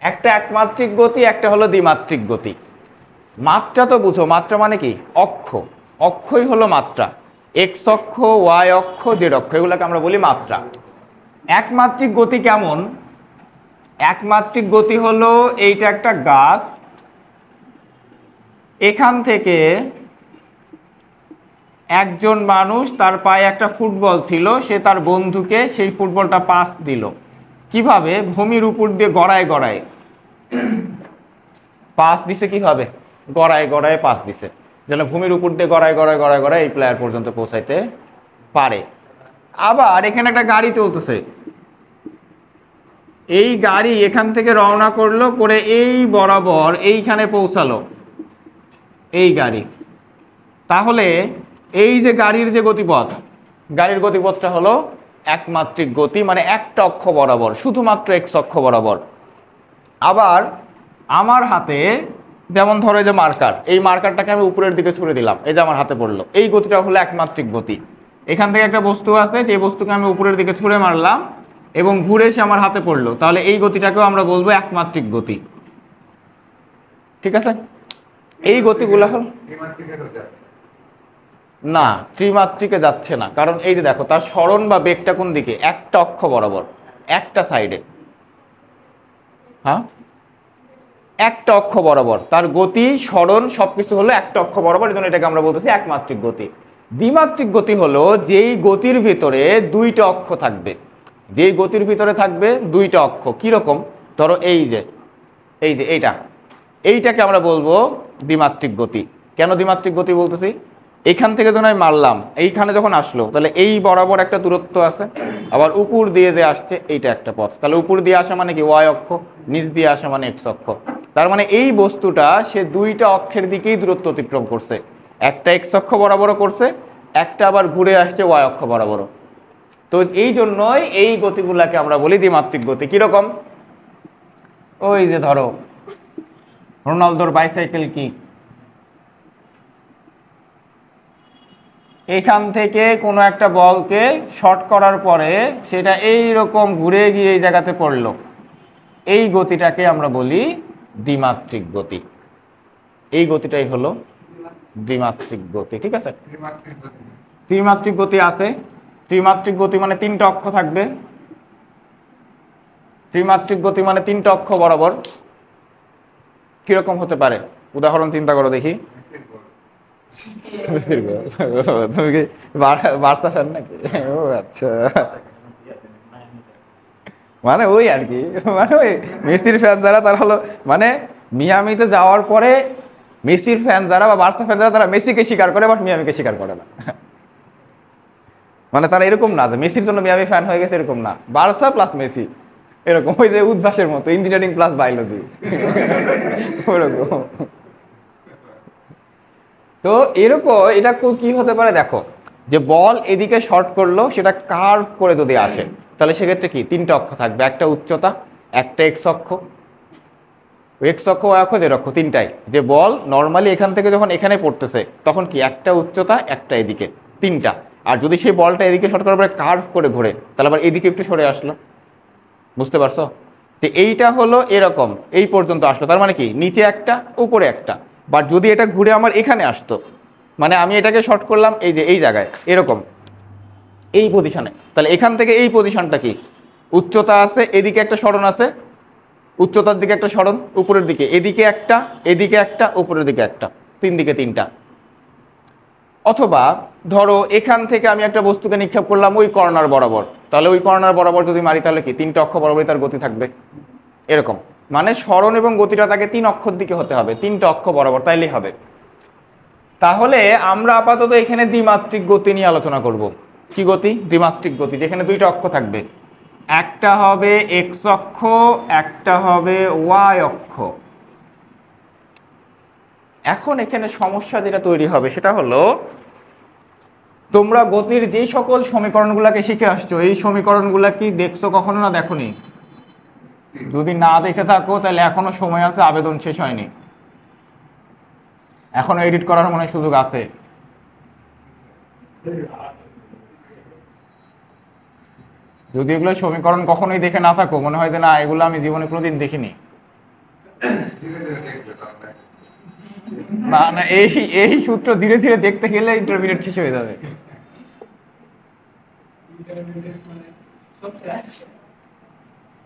একটা একমাত্রিক গতি, একটা হলো দ্বিমাত্রিক গতি। মাত্রা তো বুঝো, মাত্রা মানে কি? অক্ষ। অক্ষই হলো মাত্রা, এক্স অক্ষ, ওয়াই অক্ষ, জেড অক্ষ, এগুলোকে আমরা বলি মাত্রা। একমাত্রিক গতি কেমন? একমাত্রিক গতি হলো এইটা একটা গাছ, এখান থেকে একজন মানুষ, তার পায়ে একটা ফুটবল ছিল, সে তার বন্ধুকে সেই ফুটবলটা পাস দিল। কিভাবে? ভূমির উপর দিয়ে গড়ায় গড়ায় পাস দিছে। কিভাবে? গড়ায় গড়ায় পাস দিছে, যেন ভূমির উপর দিয়ে গড়ায় গড়ায় গড়ায় গড়ায় এই প্লেয়ার পর্যন্ত পৌঁছাইতে পারে। আবার এখানে একটা গাড়ি চলতেছে, এই গাড়ি এখান থেকে রওনা করলো, করে এই বরাবর এইখানে পৌঁছালো এই গাড়ি। তাহলে এই যে গাড়ির যে গতিপথ, গাড়ির গতিপথটা হলো একমাত্রিক গতি, মানে একটা অক্ষ বরাবর, শুধুমাত্র এক্স অক্ষ বরাবর। আবার আমার হাতে যেমন ধরো এই যে মার্কার, এই মার্কারটাকে আমি উপরের দিকে ছুড়ে দিলাম, এই যে আমার হাতে পড়লো, এই গতিটা হলো একমাত্রিক গতি। এখান থেকে একটা বস্তু আছে, যে বস্তুকে আমি উপরের দিকে ছুড়ে মারলাম এবং ঘুরে এসে আমার হাতে পড়লো, তাহলে এই গতিটাকেও আমরা বলবো একমাত্রিক গতি। ঠিক আছে? এই গতিগুলো হল না, ত্রিমাত্রিকে যাচ্ছে না, কারণ এই যে দেখো তার সরণ বা বেগটা কোন দিকে? একটা অক্ষ বরাবর, একটা সাইডে। হ্যাঁ, একটা অক্ষ বরাবর তার গতি, সরণ সবকিছু হলো একটা অক্ষ বরাবর, এই জন্য এটাকে আমরা বলতেছি একমাত্রিক গতি। দ্বিমাত্রিক গতি হলো যেই গতির ভিতরে দুইটা অক্ষ থাকবে, যেই গতির ভিতরে থাকবে দুইটা অক্ষ। কিরকম? ধরো এই যে এইটাকে আমরা বলবো দ্বিমাত্রিক গতি। কেন দ্বিমাত্রিক গতি বলতেছি? এখান থেকে যখন আমি মারলাম, এইখানে যখন আসলো, তাহলে এই বরাবর একটা দূরত্ব আছে, আবার উপর দিয়ে যে আসছে এইটা একটা পথ, তাহলে উপর দিয়ে আসা মানে কি? ওয়াই অক্ষ, নিচ দিয়ে আসা মানে এক্স অক্ষ। তার মানে এই বস্তুটা সে দুইটা অক্ষের দিকেই দূরত্ব অতিক্রম করছে, একটা এক্স অক্ষ বরাবরও করছে, একটা আবার ঘুরে আসছে ওয়াই অক্ষ বরাবরও। তো এই জন্যই এই গতিগুলাকে আমরা বলি দ্বিমাত্রিক গতি। কিরকম? ওই যে ধরো রোনালদোর বাইসাইকেল কি, এখান থেকে কোনো একটা বলকে শর্ট করার পরে সেটা এই রকম ঘুরে গিয়ে এই জায়গাতে পড়লো, এই গতিটাকে আমরা বলি দ্বিমাত্রিক গতি। এই গতিটাই হলো দ্বিমাত্রিক গতি। ঠিক আছে? ত্রিমাত্রিক গতি আছে। ত্রিমাত্রিক গতি মানে তিনটা অক্ষ থাকবে। ত্রিমাত্রিক গতি মানে তিনটা অক্ষ বরাবর। কিরকম হতে পারে? উদাহরণ চিন্তা করো দেখি। তুমি কি বার্সা ফ্যান নাকি? ও আচ্ছা, মানে ওই আর কি, মানে ওই মেসির ফ্যান যারা, তারা হলো মানে মিয়ামিতে যাওয়ার পরে মেসির ফ্যান যারা বা বার্সা ফ্যান যারা, তারা মেসিকে স্বীকার করে বাট মিয়ামিকে স্বীকার করে না। মানে তারা এরকম না যে মেসির জন্য মিয়ামি ফ্যান হয়ে গেছে, এরকম না, বার্সা প্লাস মেসি, এরকম ওই যে উদ্ভাসের মতো, ইঞ্জিনিয়ারিং প্লাস বায়োলজি ওরকম। তো এরকম এটা কি হতে পারে দেখো, যে বল এদিকে শর্ট করলো, সেটা কার্ভ করে যদি আসে, তাহলে সেক্ষেত্রে কি? তিনটা অক্ষ থাকবে, একটা উচ্চতা, একটা এক্স অক্ষ, এক্স অক্ষ, ওয়াই অক্ষ, জেড অক্ষ, তিনটাই। যে বল নর্মালি এখান থেকে যখন এখানে পড়তেছে, তখন কি? একটা উচ্চতা, একটা এদিকে, তিনটা। আর যদি সেই বলটা এদিকে শর্ট করার পরে কার্ভ করে ঘুরে, তাহলে আবার এদিকে একটু সরে আসলো। বুঝতে পারছো? যে এইটা হলো এরকম এই পর্যন্ত আসলো, তার মানে কি? নিচে একটা, উপরে একটা। বাট যদি এটা ঘুরে আমার এখানে আসতো, মানে আমি এটাকে শর্ট করলাম এই যে এই জায়গায় এরকম, এই পজিশনে, তাহলে এখান থেকে এই পজিশনটা কি? উচ্চতা আছে, এদিকে একটা সরণ আছে, উচ্চতার দিকে একটা সরণ, উপরের দিকে এদিকে একটা, এদিকে একটা, উপরের দিকে একটা, তিন দিকে তিনটা। অথবা ধরো এখান থেকে আমি একটা বস্তুকে নিক্ষেপ করলাম ওই কর্নার বরাবর, তাহলে ওই কর্নার বরাবর যদি মারি, তাহলে কি? তিনটা অক্ষ বরাবরই তার গতি থাকবে। এরকম মানে সরণ এবং গতিটা তাকে তিন অক্ষর দিকে হতে হবে, তিনটা অক্ষ বরাবর, তাইলেই হবে। তাহলে আমরা আপাতত এখানে দ্বিমাত্রিক গতি নিয়ে আলোচনা করব। কি গতি? দ্বিমাত্রিক গতি, যেখানে দুইটা অক্ষ থাকবে, একটা হবে এক্স অক্ষ, একটা হবে ওয়াই অক্ষ। এখন এখানে সমস্যা যেটা তৈরি হবে সেটা হলো, তোমরা গতির যে সকল সমীকরণগুলোকে শিখে আসছো, এই সমীকরণগুলো কি দেখছো কখনো? না দেখোনি? যদি না দেখে থাকো তাহলে এখনো সময় আছে, আবেদন শেষ হয়নি, এখনো এডিট করার মনে সুযোগ আছে। যদি এগুলো সমীকরণ কখনোই দেখে না থাকো, মনে হয় যে না এগুলো আমি জীবনে কোনোদিন দেখিনি, না না, এই এই সূত্র ধীরে ধীরে দেখতে গেলে ইন্টারমিডিয়েট শেষ হয়ে যাবে।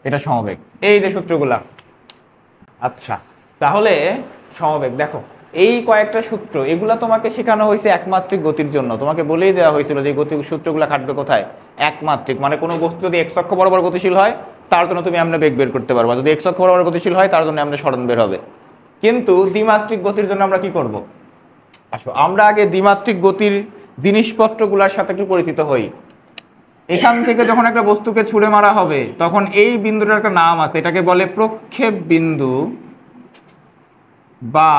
এটা সমবেগ, এই যে সূত্রগুলা। আচ্ছা, তাহলে সমবেগ দেখো, এই কয়েকটা সূত্র এগুলা তোমাকে শেখানো হয়েছে একমাত্রিক গতির জন্য। তোমাকে বলেই দেওয়া হয়েছিল যে গতি সূত্রগুলো খাটবে কোথায়, একমাত্রিক। মানে কোনো বস্তু যদি এক্স অক্ষ বরাবর গতিশীল হয় তার জন্য তুমি এমনি বেগ বের করতে পারবা, যদি এক্স অক্ষ বরাবর গতিশীল হয় তার জন্য এমনি সরণ বের হবে। কিন্তু দ্বিমাত্রিক গতির জন্য আমরা কি করব? আসো আমরা আগে দ্বিমাত্রিক গতির জিনিসপত্রগুলোর সাথে একটু পরিচিত হই। এখান থেকে যখন একটা বস্তুকে ছুঁড়ে মারা হবে তখন এই বিন্দুটার একটা নাম আছে, এটাকে বলে প্রক্ষেপ বিন্দু বা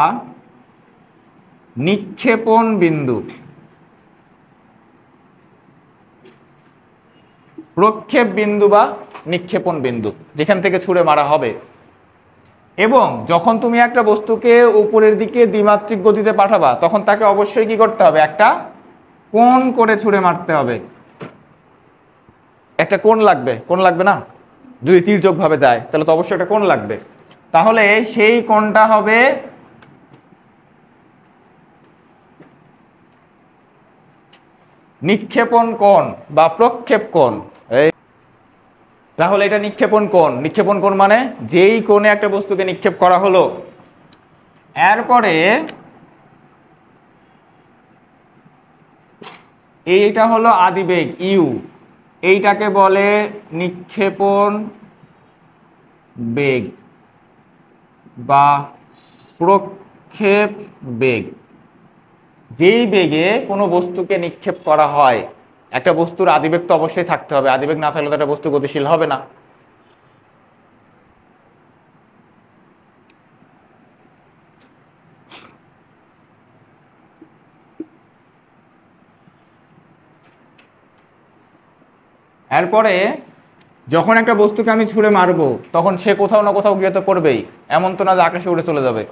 নিক্ষেপণ বিন্দু। প্রক্ষেপ বিন্দু বা নিক্ষেপণ বিন্দু, যেখান থেকে ছুঁড়ে মারা হবে। এবং যখন তুমি একটা বস্তুকে উপরের দিকে দ্বিমাত্রিক গতিতে পাঠাবা তখন তাকে অবশ্যই কি করতে হবে, একটা কোণ করে ছুঁড়ে মারতে হবে। একটা কোণ লাগবে, কোণ লাগবে না? যদি তির্যক ভাবে যায় তাহলে তো অবশ্যই একটা কোণ লাগবে। তাহলে সেই কোণটা হবে নিক্ষেপণ কোণ বা প্রক্ষেপ কোণ। তাহলে এটা নিক্ষেপণ কোণ। নিক্ষেপণ কোণ মানে যেই কোণে একটা বস্তুকে নিক্ষেপ করা হলো, এরপরে এইটা হলো আদিবেগ ইউ, এইটাকে বলে নিক্ষেপণ বেগ বা প্রক্ষেপ বেগ। যেই বেগে কোনো বস্তুকে নিক্ষেপ করা হয়, একটা বস্তুর আদিবেগ তো অবশ্যই থাকতে হবে, আদিবেগ না থাকলে তো একটা বস্তু গতিশীল হবে না। এরপরে যখন একটা বস্তুকে আমি ছুঁড়ে মারবো তখন সে কোথাও না কোথাও গিয়ে তো পড়বেই, এমন তো না যে আকাশে উড়ে চলে যাবে।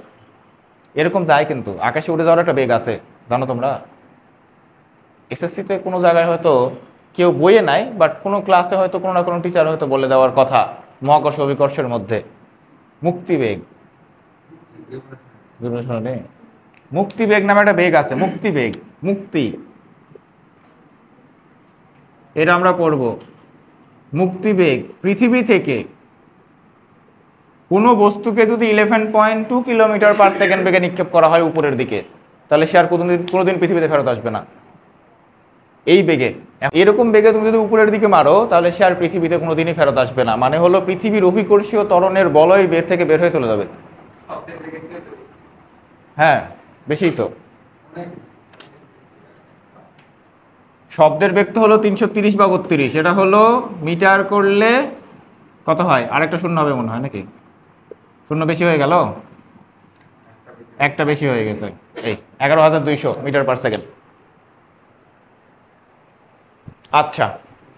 এরকম যায় কিন্তু, আকাশে উড়ে যাওয়ার একটা বেগ আছে, জানো তোমরা? এসএসসিতে কোনো জায়গায় হয়তো কেউ বইয়ে নাই, বাট কোনো ক্লাসে হয়তো কোনো না কোনো টিচার হয়তো বলে দেওয়ার কথা মহাকর্ষ অভিকর্ষের মধ্যে মুক্তিবেগ। মুক্তিবেগ নামে একটা বেগ আছে, মুক্তিবেগ, মুক্তি, এটা আমরা পড়ব। মুক্তিবেগ পৃথিবী থেকে কোনো বস্তুকে যদি 11.2 কিলোমিটার পার সেকেন্ড বেগে নিক্ষেপ করা হয় উপরের দিকে, তাহলে সে আর কোনোদিন পৃথিবীতে ফেরত আসবে না এই বেগে। এরকম বেগে তুমি যদি উপরের দিকে মারো তাহলে সে আর পৃথিবীতে কোনোদিনই ফেরত আসবে না। মানে হলো পৃথিবীর অভিকর্ষীয় ত্বরণের বলয় বের থেকে বের হয়ে চলে যাবে। হ্যাঁ, বেশি তো। শব্দের বেগ তো হলো 330 বা 32, এটা হলো মিটার করলে কত হয়? আরেকটা শূন্য হবে মনে হয়, নাকি শূন্য বেশি হয়ে গেল? একটা বেশি হয়ে গেছে, এই 11,200 মিটার পার সেকেন্ড। আচ্ছা,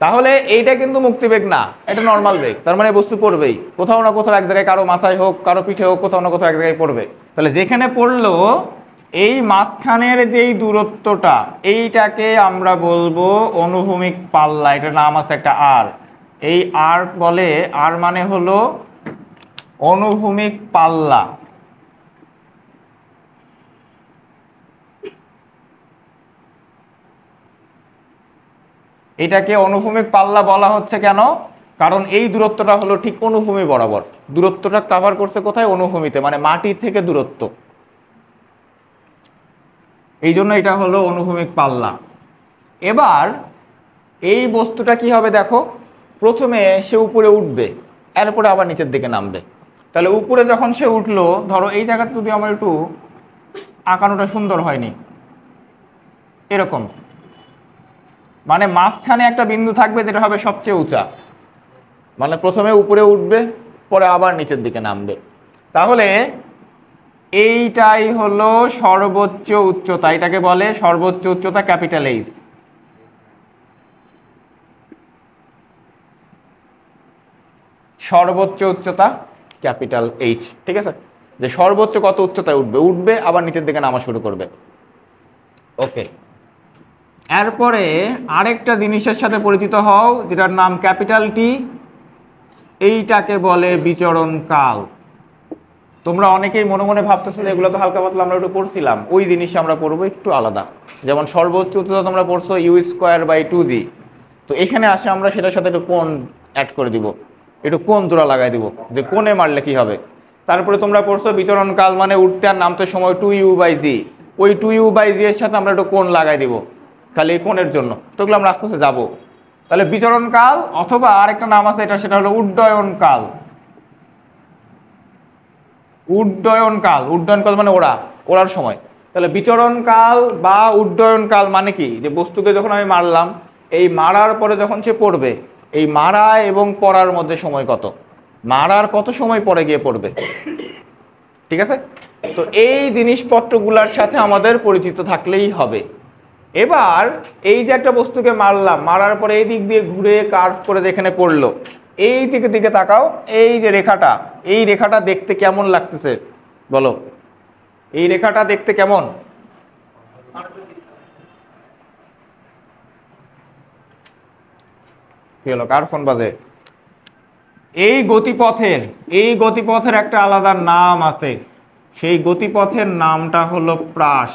তাহলে এইটা কিন্তু মুক্তিবেগ না, এটা নর্মাল বেগ। তার মানে বস্তু পড়বেই কোথাও না কোথাও এক জায়গায়, কারো মাথায় হোক কারো পিঠে হোক, কোথাও না কোথাও এক জায়গায় পড়বে। তাহলে যেখানে পড়লো এই মাঝখানের যেই দূরত্বটা, এইটাকে আমরা বলবো অনুভূমিক পাল্লা। এটার নাম আছে একটা আর, এই আর বলে, আর মানে হলো অনুভূমিক পাল্লা। এটাকে অনুভূমিক পাল্লা বলা হচ্ছে কেন? কারণ এই দূরত্বটা হলো ঠিক অনুভূমি বরাবর। দূরত্বটা কভার করছে কোথায়? অনুভূমিতে, মানে মাটি থেকে দূরত্ব। এই জন্য এটা হলো অনুভূমিক পাল্লা। এবার এই বস্তুটা কি হবে দেখো, প্রথমে সে উপরে উঠবে, এরপরে আবার নিচের দিকে নামবে। তাহলে উপরে যখন সে উঠলো, ধরো এই জায়গাতে যদি আমার একটু আঁকানোটা সুন্দর হয়নি, এরকম, মানে মাঝখানে একটা বিন্দু থাকবে যেটা হবে সবচেয়ে উঁচা। মানে প্রথমে উপরে উঠবে, পরে আবার নিচের দিকে নামবে। তাহলে এইটাই হলো সর্বোচ্চ উচ্চতা, এটাকে বলে সর্বোচ্চ উচ্চতা, ক্যাপিটাল এইচ। সর্বোচ্চ উচ্চতা ক্যাপিটাল এইচ, ঠিক আছে? যে সর্বোচ্চ কত উচ্চতায় উঠবে, উঠবে আবার নিচের দিকে নামা শুরু করবে। ওকে, এরপরে আরেকটা জিনিসের সাথে পরিচিত হও যেটার নাম ক্যাপিটাল টি। এইটাকে বলে বিচরণ কাল। তোমরা অনেকেই মনে মনে ভাবতেছো যে এগুলো তো হালকা পাতলা আমরা একটু পড়ছিলাম, ওই জিনিস আমরা পড়বো একটু আলাদা। যেমন সর্বোচ্চ উচ্চতা তোমরা পড়ছো u²/2g, তো এখানে আসে আমরা সেটার সাথে একটু কোণ অ্যাড করে দিব, একটু কোণ জোড়া লাগাই দিব, যে কোণে মারলে কি হবে। তারপরে তোমরা পড়ছো বিচরণ কাল মানে উঠতে আর নামতে সময় 2u/g, ওই 2u/g এর সাথে আমরা একটু কোণ লাগাই দিব খালি এই কোণের জন্য। তো এগুলো আমরা আস্তে আস্তে যাবো। তাহলে বিচরণ কাল, অথবা আরেকটা নাম আছে এটা, সেটা হলো উড্ডয়ন কাল। উড্ডয়ন কাল, উড্ডয়ন কাল মানে ওড়ার সময়। তাহলে বিচরণ কাল বা উড্ডয়ন কাল মানে কি, যে বস্তুকে যখন আমি মারলাম, এই মারার পরে যখন সে পড়বে, এই মারা এবং পড়ার মধ্যে সময় কত, মারার কত সময় পরে গিয়ে পড়বে, ঠিক আছে। তো এই জিনিসপত্রগুলোর সাথে আমাদের পরিচিত থাকলেই হবে। এবার এই যে একটা বস্তুকে মারলাম, মারার পরে এই দিক দিয়ে ঘুরে কার্ভ করে যেখানে পড়লো, এই দিকে তাকাও, এই যে রেখাটা, এই রেখাটা দেখতে কেমন লাগতেছে বলো, এই রেখাটা দেখতে কেমন? কি হলো, কার ফোন বাজে? এই গতিপথের একটা আলাদা নাম আছে, সেই গতিপথের নামটা হলো প্রাস।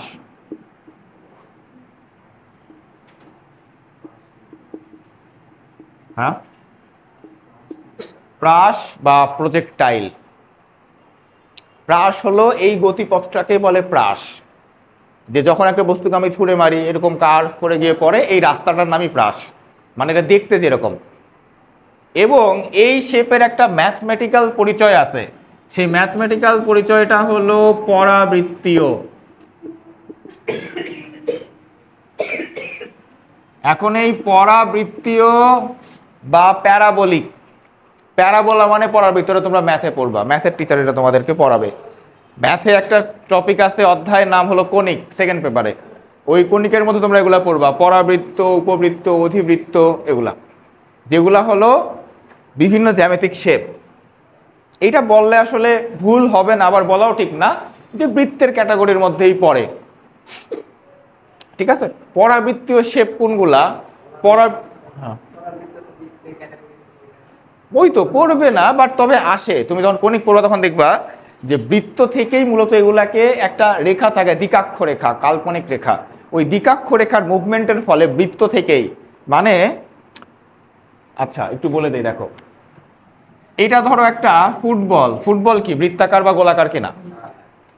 হ্যাঁ, প্রাস বা প্রজেক্টাইল। প্রাস হলো এই গতিপথটাকে বলে প্রাস, যে যখন একটা বস্তুকে আমি ছুঁড়ে মারি এরকম কার্ভ করে গিয়ে পড়ে, এই রাস্তাটার নামই প্রাস, মানে এটা দেখতে যেরকম। এবং এই শেপের একটা ম্যাথমেটিক্যাল পরিচয় আছে, সেই ম্যাথমেটিক্যাল পরিচয়টা হলো পরাবৃত্তীয়। এখন এই পরাবৃত্তীয় বা প্যারাবোলিক, প্যারাবোলা মানে পরাবৃত্ত, তোমরা ম্যাথে পড়বা, ম্যাথের টিচার এটা তোমাদেরকে পড়াবে। ম্যাথে একটা টপিক আছে, অধ্যায়ের নাম হলো কনিক, সেকেন্ড পেপারে। ওই কনিকের মধ্যে তোমরা এগুলা পড়বা, পরাবৃত্ত, উপবৃত্ত, অধিবৃত্ত, এগুলা যেগুলা হলো বিভিন্ন জ্যামিতিক শেপ। এইটা বললে আসলে ভুল হবে না, আবার বলাও ঠিক না, যে বৃত্তের ক্যাটাগরির মধ্যেই পড়ে, ঠিক আছে। পরাবৃত্তীয় শেপ কোনগুলা? ওই তো পড়বে না, বাট তবে আসে। তুমি যখন কনিক পড়বা তখন দেখবা যে বৃত্ত থেকেই মূলত এগুলাকে একটা রেখা থাকে, দ্বিকাক্ষ রেখা, কাল্পনিক রেখা। ওই দ্বিকাক্ষ রেখার মুভমেন্টের ফলে বৃত্ত থেকেই, মানে আচ্ছা একটু বলে দেই, দেখো এটা ধরো একটা ফুটবল, ফুটবল কি বৃত্তাকার বা গোলাকার কিনা?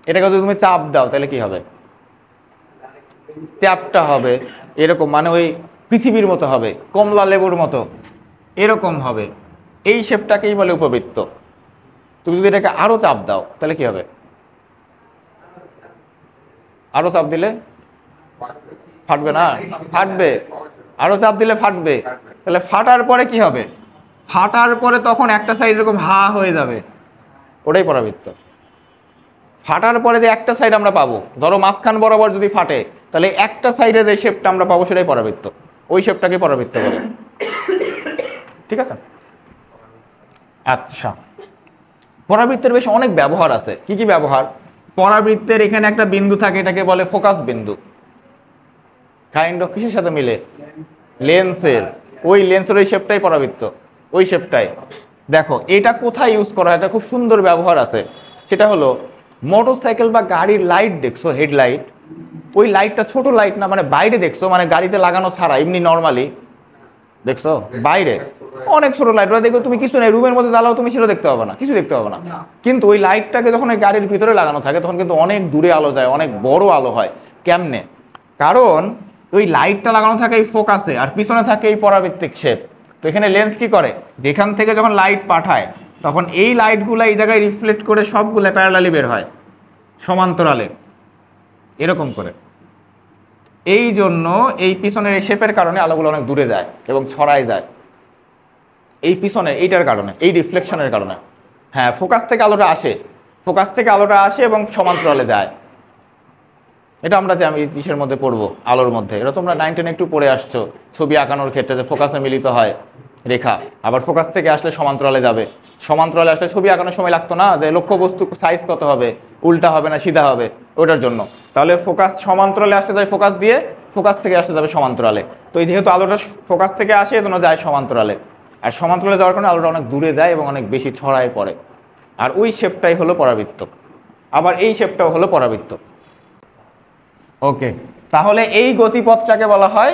এটাকে যদি তুমি চাপ দাও তাহলে কি হবে? চাপটা হবে এরকম, মানে ওই পৃথিবীর মতো হবে, কমলা লেবুর মতো এরকম হবে। এই শেপটাকেই বলে উপবৃত্ত। তুমি যদি এটাকে আরো চাপ দাও তাহলে কি হবে? আরো চাপ দিলে ফাটবে না? ফাটবে। আরো চাপ দিলে ফাটবে। তাহলে ফাটার পরে কি হবে? ফাটার পরে তখন একটা সাইড এরকম হা হয়ে যাবে, ওটাই পরাবৃত্ত। ফাটার পরে যে একটা সাইড আমরা পাবো, ধরো মাঝখান বরাবর যদি ফাটে, তাহলে একটা সাইডে যে শেপটা আমরা পাবো সেটাই পরাবৃত্ত, ওই শেপটাকে পরাবৃত্ত বলে, ঠিক আছে। আচ্ছা, পরাবৃত্তের বেশ অনেক ব্যবহার আছে। কি কি ব্যবহার? পরাবৃত্তের এখানে একটা বিন্দু থাকে, এটাকে বলে ফোকাস বিন্দু। কাইন্ড অফ কিসের সাথে মিলে? লেন্সের। ওই লেন্সের ওই শেপটাই পরাবৃত্ত, ওই শেপটাই। দেখো এটা কোথায় ইউজ করা হয়, এটা খুব সুন্দর ব্যবহার আছে। সেটা হলো মোটরসাইকেল বা গাড়ির লাইট দেখছো, হেডলাইট, ওই লাইটটা ছোট লাইট না, মানে বাইরে দেখছো, মানে গাড়িতে লাগানো ছাড়া এমনি নর্মালি দেখছো, বাইরে অনেক ছোট লাইট, ওরা দেখো তুমি কিছু নেই, রুমের মধ্যে জ্বালাও তুমি সেটা দেখতে পাবে না, কিছু দেখতে পাবে না। কিন্তু ওই লাইটটাকে যখন ওই গাড়ির ভিতরে লাগানো থাকে তখন কিন্তু অনেক দূরে আলো যায়, অনেক বড় আলো হয়। কেমনে? কারণ ওই লাইটটা লাগানো থাকে এই ফোকাসে, আর পিছনে থাকে এই পরাবৃত্তিক শেপ। তো এখানে লেন্স কি করে, যেখান থেকে যখন লাইট পাঠায় তখন এই লাইটগুলো এই জায়গায় রিফ্লেক্ট করে সবগুলো প্যারালালি বের হয়, সমান্তরালে এরকম করে। এই জন্য এই পিছনের এই শেপের কারণে আলোগুলো অনেক দূরে যায় এবং ছড়ায় যায়, এই পিছনে এইটার কারণে, এই রিফ্লেকশনের কারণে। হ্যাঁ, ফোকাস থেকে আলোটা আসে, ফোকাস থেকে আলোটা আসে এবং সমান্তরালে যায়। এটা আমরা যে আমি কিসের মধ্যে পড়বো, আলোর মধ্যে। এটা তোমরা 9, 10 একটু পড়ে আসছো ছবি আঁকানোর ক্ষেত্রে, যে ফোকাসে মিলিত হয় রেখা, আবার ফোকাস থেকে আসলে সমান্তরালে যাবে। সমান্তরালে আসলে ছবি আঁকানোর সময় লাগতো না যে লক্ষ্যবস্তু সাইজ কত হবে, উল্টা হবে না সিধা হবে, ওটার জন্য। তাহলে ফোকাস সমান্তরালে আসতে যায় ফোকাস দিয়ে, ফোকাস থেকে আসতে যাবে সমান্তরালে। তো এই যেহেতু আলোটা ফোকাস থেকে আসে, এজন্য যায় সমান্তরালে, আর সমান্তরালে যাওয়ার কারণে আলোটা অনেক দূরে যায় এবং অনেক বেশি ছড়ায় পড়ে। আর ওই শেপটাই হলো পরাবৃত্ত, আবার এই শেপটাও হলো পরাবৃত্ত। ওকে, তাহলে এই গতিপথটাকে বলা হয়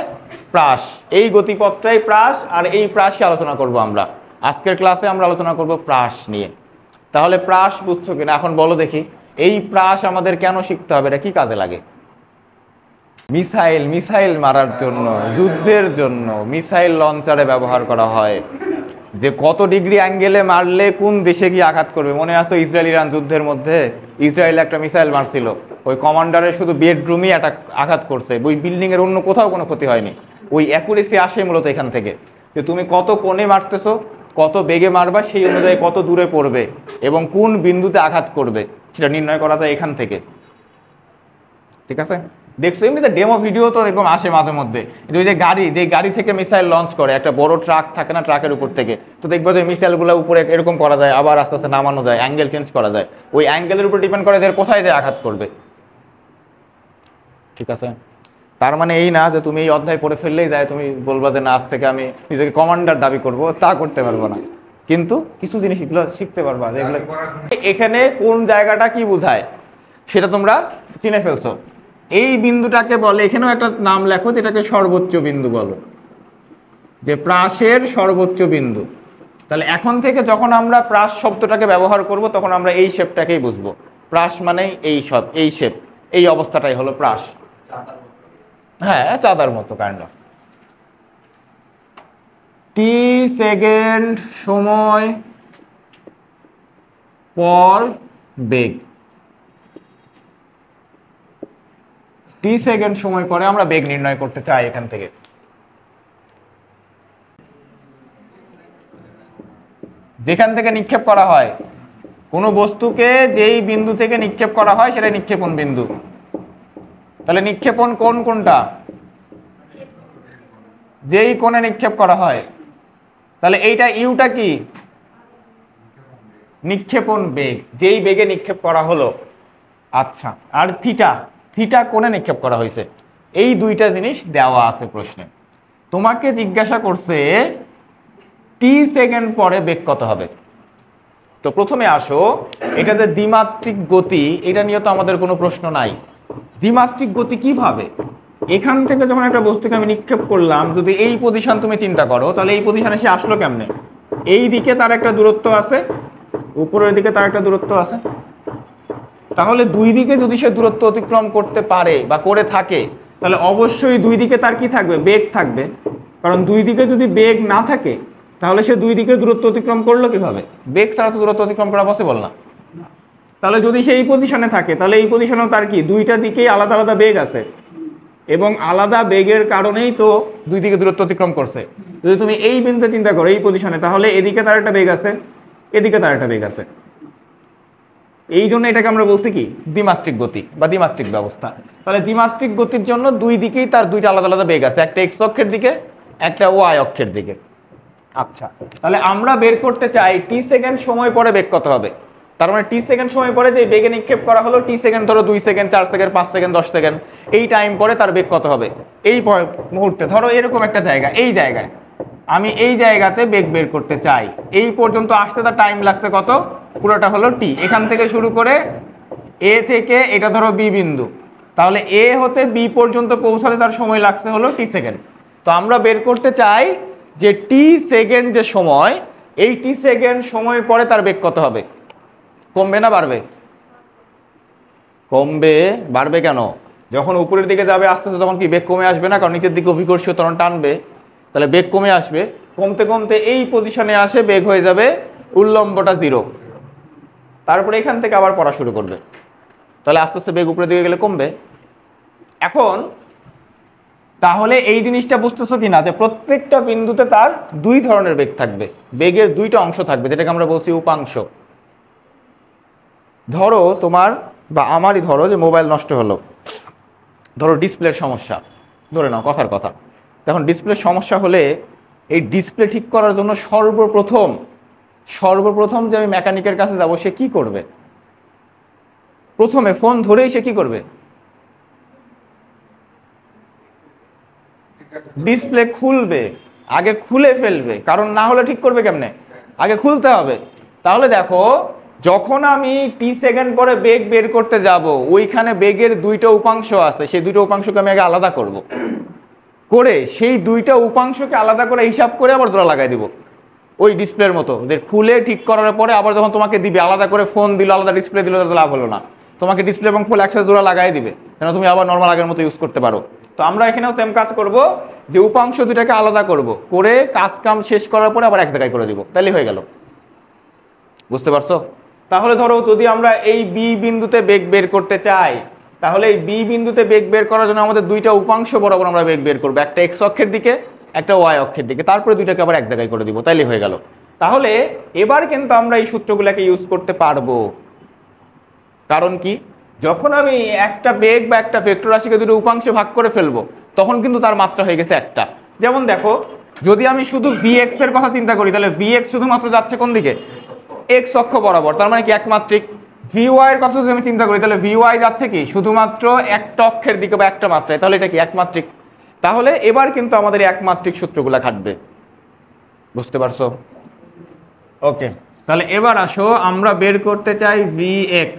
প্রাস। এই গতিপথটাই প্রাস, আর এই প্রাসই আলোচনা করব আমরা আজকের ক্লাসে। আমরা আলোচনা করব প্রাস নিয়ে। তাহলে প্রাস বুঝছো কিনা এখন বলো দেখি, এই প্রাস আমাদের কেন শিখতে হবে, এটা কি কাজে লাগে? মিসাইল মারার জন্য, যুদ্ধের জন্য মিসাইল লঞ্চারে ব্যবহার করা হয়, যে কত ডিগ্রি অ্যাঙ্গেলে মারলে কোন দেশে গিয়ে আঘাত করবে। মনে আছে ইসরায়েল ইরান যুদ্ধের মধ্যে ইসরায়েল একটা মিসাইল মারছিল, ওই কমান্ডারের শুধু বেডরুমই আঘাত করছে, ওই বিল্ডিং এর অন্য কোথাও কোনো ক্ষতি হয়নি। ওই অ্যাকুরেসি আসে মূলত এখান থেকে, যে তুমি কত কোণে মারতেছো, কত বেগে মারবা, সেই অনুযায়ী কত দূরে পড়বে এবং কোন বিন্দুতে আঘাত করবে সেটা নির্ণয় করা যায় এখান থেকে। ঠিক আছে, দেখছো এমনিতে ডেমো ভিডিও তো এরকম আসে মাঝে মধ্যে, যে গাড়ি থেকে মিসাইল লঞ্চ করে, একটা বড় ট্রাক থাকে না, ট্রাকের উপর থেকে, তো দেখবো যে মিসাইলগুলো উপরে এরকম করা যায়, আবার আস্তে আস্তে নামানো যায়, অ্যাঙ্গেল চেঞ্জ করা যায়। ওই অ্যাঙ্গেলের উপর ডিপেন্ড করে যে কোথায় যায় আঘাত করবে। ঠিক আছে, তার মানে এই না যে তুমি এই অধ্যায় পড়ে ফেললেই যায় তুমি বলবা যে না আজ থেকে আমি নিজেকে কমান্ডার দাবি করব, তা করতে পারবো না। কিন্তু কিছু জিনিস এগুলো শিখতে পারবা, যেগুলো এখানে কোন জায়গাটা কি বোঝায় সেটা তোমরা চিনে ফেলছো। এই বিন্দুটাকে বলে, এখানেও একটা নাম লেখো, যেটাকে সর্বোচ্চ বিন্দু বলো, যে প্রাসের সর্বোচ্চ বিন্দু। তাহলে এখন থেকে যখন আমরা প্রাস শব্দটাকে ব্যবহার করব তখন আমরা এই শেপটাকেই বুঝবো। প্রাস মানে এই শেপ, এই অবস্থাটাই হলো প্রাস। হ্যাঁ, চাঁদার মতো কাইন্ড অফ। টি সেকেন্ড সময় পর বেগ, টি সেকেন্ড সময় পরে আমরা বেগ নির্ণয় করতে চাই। এখান থেকে যেখান থেকে নিক্ষেপ করা হয় কোনো বস্তুকে, যেই বিন্দু থেকে নিক্ষেপ করা হয় সেটা নিক্ষেপণ বিন্দু। তাহলে নিক্ষেপণ কোণ কোনটা? যেই কোণে নিক্ষেপ করা হয়। তাহলে এইটা ইউটা কি? নিক্ষেপণ বেগ, যেই বেগে নিক্ষেপ করা হলো। আচ্ছা, আর থিটা কোণে নিক্ষেপ করা হয়েছে। এই দুইটা জিনিস দেওয়া আছে প্রশ্নে। তোমাকে জিজ্ঞাসা করছে টি সেকেন্ড পরে বেগ কত হবে। তো প্রথমে আসো, এটা যে দ্বিমাত্রিক গতি, এটা নিয়ে তো আমাদের কোনো প্রশ্ন নাই। দ্বিমাত্রিক গতি কিভাবে? এখান থেকে যখন একটা বস্তুকে আমি নিক্ষেপ করলাম, যদি এই পজিশন তুমি চিন্তা করো, তাহলে এই পজিশনে সে আসলো কেমনে? এই দিকে তার একটা দূরত্ব আছে, উপরের দিকে তার একটা দূরত্ব আছে। তাহলে দুই দিকে যদি সে দূরত্ব অতিক্রম করতে পারে বা করে থাকে, তাহলে অবশ্যই দুই দিকে তার কি থাকবে? বেগ থাকবে। কারণ দুই দিকে যদি বেগ না থাকে তাহলে সে দুই দিকে দূরত্ব অতিক্রম করলো কিভাবে? বেগ ছাড়া তো দূরত্ব অতিক্রম করা পসিবল না। তাহলে যদি সে এই পজিশনে থাকে, তাহলে এই পজিশনেও তার কি দুইটা দিকেই আলাদা আলাদা বেগ আছে, এবং আলাদা বেগের কারণেই তো দুই দিকে দূরত্ব অতিক্রম করছে। যদি তুমি এই বিন্দুতে চিন্তা করো, এই পজিশনে, তাহলে এদিকে তার একটা বেগ আছে, এদিকে তার একটা বেগ আছে। এই জন্য এটাকে আমরা বলছি কি? দ্বিমাত্রিক গতি বা দ্বিমাত্রিক ব্যবস্থা। তাহলে দ্বিমাত্রিক গতির জন্য দুই দিকেই তার দুইটা আলাদা আলাদা বেগ আছে, একটা এক্স অক্ষের দিকে, একটা ওয়াই অক্ষের দিকে। আচ্ছা, তাহলে আমরা বের করতে চাই টি সেকেন্ড সময় পরে বেগ কত হবে। তার মানে টি সেকেন্ড সময় পরে যে বেগে নিক্ষেপ করা হলো, টি সেকেন্ড ধরো 2 সেকেন্ড, 4 সেকেন্ড, 5 সেকেন্ড, 10 সেকেন্ড, এই টাইম পরে তার বেগ কত হবে। এই মুহূর্তে ধরো এরকম একটা জায়গা, এই জায়গায় আমি এই জায়গাতে বেগ বের করতে চাই। এই পর্যন্ত আসতে তার টাইম লাগছে কত? পুরোটা হলো টি। এখান থেকে শুরু করে এ থেকে এটা ধরো বি বিন্দু, তাহলে এ হতে বি পর্যন্ত পৌঁছাতে তার সময় লাগছে হলো টি সেকেন্ড। তো আমরা বের করতে চাই যে টি সেকেন্ড যে সময়, এই টি সেকেন্ড সময় পরে তার বেগ কত হবে। কমবে না বাড়বে? কমবে। বাড়বে কেন? যখন উপরের দিকে যাবে আস্তে আস্তে তখন কি বেগ কমে আসবে না? কারণ নিচের দিকে অভিকর্ষীয় ত্বরণ টানবে, তাহলে বেগ কমে আসবে। কমতে কমতে এই পজিশনে আসে বেগ হয়ে যাবে উল্লম্বটা 0, তারপরে এখান থেকে আবার পড়া শুরু করবে। তাহলে আস্তে আস্তে বেগ উপরের দিকে গেলে কমবে। এখন তাহলে এই জিনিসটা বুঝতেছো কিনা যে প্রত্যেকটা বিন্দুতে তার দুই ধরনের বেগ থাকবে, বেগের দুইটা অংশ থাকবে, যেটাকে আমরা বলছি উপাংশ। ধরো তোমার বা আমারই ধরো যে মোবাইল নষ্ট হলো, ধরো ডিসপ্লের সমস্যা, ধরে নাও কথার কথা। তখন ডিসপ্লের সমস্যা হলে এই ডিসপ্লে ঠিক করার জন্য সর্বপ্রথম যে আমি মেকানিকের কাছে যাব, সে কি করবে? প্রথমে ফোন ধরেই সে কি করবে? ডিসপ্লে খুলবে, আগে খুলে ফেলবে, কারণ না হলে ঠিক করবে কেমনে? আগে খুলতে হবে। তাহলে দেখো যখন আমি টি সেকেন্ড পরে বেগ বের করতে যাব, ওইখানে বেগের দুইটা উপাংশ আছে, সেই দুইটা উপাংশকে আমি আগে আলাদা করব, করে সেই দুইটা উপাংশকে আলাদা করে হিসাব করে আবার জোড়া লাগাই দিব, ওই ডিসপ্লের মতো, যে খুলে ঠিক করার পরে আবার যখন তোমাকে দিবে, আলাদা করে ফোন দিল, আলাদা ডিসপ্লে দিল, তাহলে লাভ হলো না। তোমাকে ডিসপ্লে এবং ফুল একসাথে জোড়া লাগাই দিবে, যেন তুমি আবার নর্মাল আগের মতো ইউজ করতে পারো। তো আমরা এখানেও সেম কাজ করব, যে উপাংশ দুটাকে আলাদা করব, করে কাজ কাম শেষ করার পরে আবার এক জায়গায় করে দিব, তাহলে হয়ে গেল। বুঝতে পারছো? তাহলে ধরো যদি আমরা এই বি বিন্দুতে বেগ বের করতে চাই, তাহলে এই বি বিন্দুতে বেগ বের করার জন্য আমাদের দুইটা উপাংশ বরাবর আমরা বেগ বের করবো, একটা এক্স অক্ষের দিকে, একটা ওয়াই অক্ষের দিকে, তারপরে দুইটাকে আবার এক জায়গায় করে দিব, তাইলে হয়ে গেল। তাহলে এবার কিন্তু আমরা এই সূত্রগুলোকে ইউজ করতে পারবো। কারণ কি, যখন আমি একটা বেগ বা একটা ভেক্টর রাশিকে দুটো উপাংশে ভাগ করে ফেলবো, তখন কিন্তু তার মাত্রা হয়ে গেছে একটা। যেমন দেখো, যদি আমি শুধু vx এর কথা চিন্তা করি, তাহলে vx শুধুমাত্র যাচ্ছে কোন দিকে? এক্স অক্ষ বরাবর, তার মানে কি একমাত্রিক। vy এর কথা যদি আমি চিন্তা করি, তাহলে vy যাচ্ছে কি শুধুমাত্র একটা অক্ষের দিকে বা একটা মাত্রায়, তাহলে এটা কি একমাত্রিক। তাহলে এবার কিন্তু আমাদের একমাত্রিক সূত্রগুলো খাটবে। বুঝতে পারছো? ওকে, তাহলে এবার আসো, আমরা বের করতে চাই vx,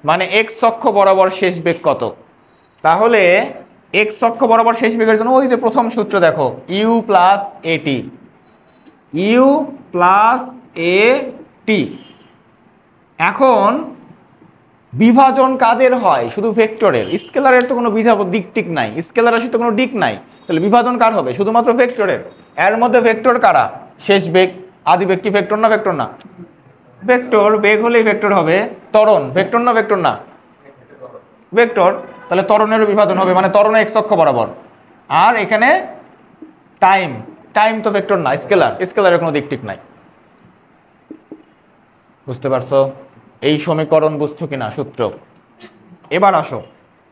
মানে এক্স অক্ষ বরাবর শেষ বেগ কত। তাহলে এক্স অক্ষ বরাবর শেষ বেগের জন্য ওই যে প্রথম সূত্র দেখো, ইউ প্লাস এটি, ইউ প্লাস এ টি। এখন বিভাজন কাদের হয়? শুধু ভেক্টরের। স্কেলারের তো কোনো দিক টিক নাই, স্কেলার রাশির তো কোনো দিক নাই, তাহলে বিভাজন কার হবে? শুধুমাত্র ভেক্টরের। এর মধ্যে ভেক্টর কারা? শেষ বেগ, আদি বেগ কি ভেক্টর না ভেক্টর না? ভেক্টর। বেগ হলেই ভেক্টর হবে। ত্বরণ ভেক্টর না ভেক্টর না? ভেক্টর। তাহলে ত্বরণেরও বিভাজন হবে, মানে ত্বরণ এক্স অক্ষ বরাবর। আর এখানে টাইম, টাইম তো ভেক্টর না, স্কেলার, স্কেলারের কোনো দিক ঠিক নাই। বুঝতে পারছো? এই সমীকরণ বুঝছো কিনা সূত্র? এবার আসো,